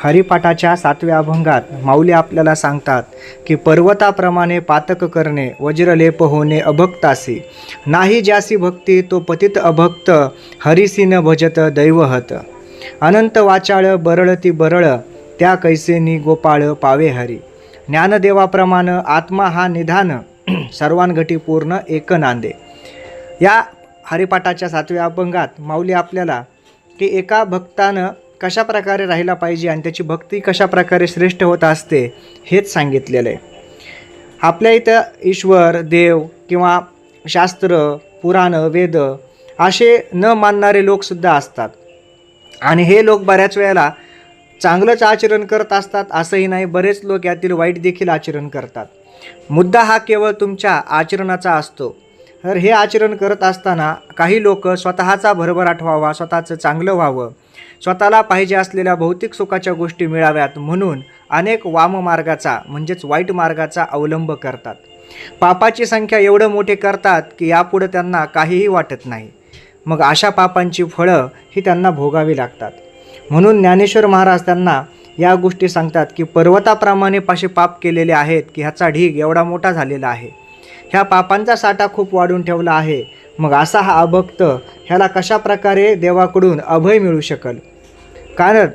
हरिपाठाच्या 7व्या अभंगात माऊली आपल्याला सांगतात की पर्वताप्रमाणे पातक करणे वज्रलेप होणे अभक्तासी, नाही ज्यासी भक्ती तो पतित अभक्त, हरिसी न भजत दैवहत, अनंत वाचाळ बरळती बरळ, त्या कैसेनी गोपाळ पावे हरी, ज्ञानदेवाप्रमाण आत्मा हा निधान, सर्वांगठी पूर्ण एक नांदे। या हरिपाठाच्या 7व्या अभंगात माऊली आपल्याला की एका भक्तानं कशा प्रकारे राहिला पाहिजे आणि त्याची भक्ती कशा प्रकारे श्रेष्ठ होत असते हेच सांगितलेलं आहे। आपल्या इथं ईश्वर, देव किंवा शास्त्र, पुराण, वेद असे न मानणारे लोकसुद्धा असतात आणि हे लोक बऱ्याच वेळेला चांगलंच आचरण करत असतात असंही नाही, बरेच लोक यातील वाईट देखील आचरण करतात। मुद्दा हा केवळ तुमच्या आचरणाचा असतो। तर हे आचरण करत असताना काही लोक स्वतःचा भरभराट व्हावा, स्वतःचं चांगलं व्हावं, स्वतःला पाहिजे असलेल्या भौतिक सुखाच्या गोष्टी मिळाव्यात म्हणून अनेक वाममार्गाचा म्हणजेच वाईट मार्गाचा अवलंब करतात। पापाची संख्या एवढं मोठे करतात की यापुढे त्यांना काहीही वाटत नाही, मग अशा पापांची फळं ही त्यांना भोगावी लागतात। म्हणून ज्ञानेश्वर महाराज त्यांना या गोष्टी सांगतात की पर्वताप्रमाणे पाशे पाप केलेले आहेत की ह्याचा ढीग एवढा मोठा झालेला आहे, ह्या पापांचा साठा खूप वाढून ठेवला आहे, मग असा हा अभक्त ह्याला कशा प्रकारे देवाकडून अभय मिळू शकेल। कारण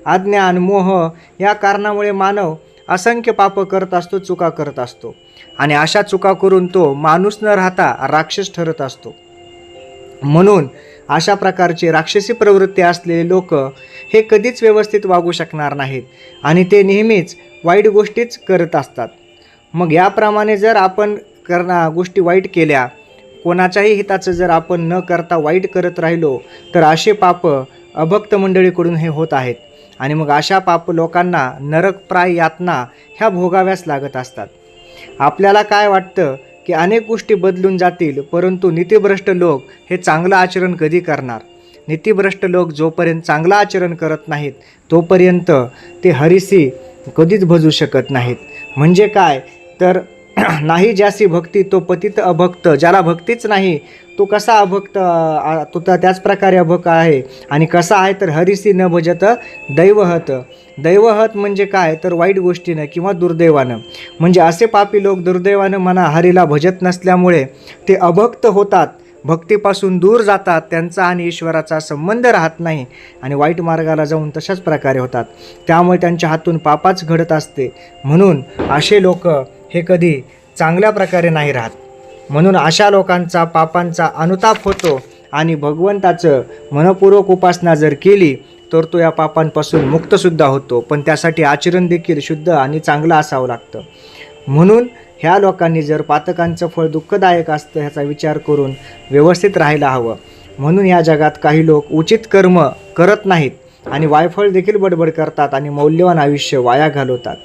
अज्ञान, मोह या कारणामुळे मानव असंख्य पाप करत असतो, चुका करत असतो आणि अशा चुका करून तो माणूस न राहता राक्षस ठरत असतो। म्हणून अशा प्रकारचे राक्षसी प्रवृत्ती असलेले लोक हे कधीच व्यवस्थित वागू शकणार नाहीत आणि ते नेहमीच वाईट गोष्टीच करत असतात। मग याप्रमाणे जर आपण गोष्टी वाईट केल्या, कोणाच्याही हिताचं जर आपण न करता वाईट करत राहिलो तर असे पाप अभक्त मंडळीकडून हे होत आहेत आणि मग अशा पाप लोकांना नरकप्राय यातना ह्या भोगाव्यास लागत असतात। आपल्याला काय वाटतं की अनेक गोष्टी बदलून जातील, परंतु नीतिभ्रष्ट लोक हे चांगलं आचरण कधी करणार? नीतिभ्रष्ट लोक जोपर्यंत चांगलं आचरण करत नाहीत तोपर्यंत ते हरिसी कधीच भजू शकत नाहीत। म्हणजे काय तर नाही ज्यासी भक्ती तो पतित अभक्त, ज्याला भक्तीच नाही तो कसा अभक्त, तो तर त्याच प्रकारे अभक्त आहे आणि कसा आहे तर हरिसी न भजत दैवहत। दैवहत म्हणजे काय तर वाईट गोष्टीनं किंवा दुर्दैवानं, म्हणजे असे पापी लोक दुर्दैवानं म्हणा हरीला भजत नसल्यामुळे ते अभक्त होतात, भक्तीपासून दूर जातात, त्यांचा आणि ईश्वराचा संबंध राहत नाही आणि वाईट मार्गाला जाऊन तशाच प्रकारे होतात, त्यामुळे त्यांच्या हातून पापाच घडत असते। म्हणून असे लोक हे कधी चांगल्या प्रकारे नाही राहत। म्हणून अशा लोकांचा पापांचा अनुताप होतो आणि भगवंताचं मनपूर्वक उपासना जर केली तर तो या पापांपासून मुक्तसुद्धा होतो, पण त्यासाठी आचरण देखील शुद्ध आणि चांगलं असावं लागतं। म्हणून ह्या लोकांनी जर पातकांचं फळ दुःखदायक असतं ह्याचा विचार करून व्यवस्थित राहायला हवं। म्हणून या जगात काही लोक उचित कर्म करत नाहीत आणि वायफळ देखील बडबड करतात आणि मौल्यवान आयुष्य वाया घालवतात।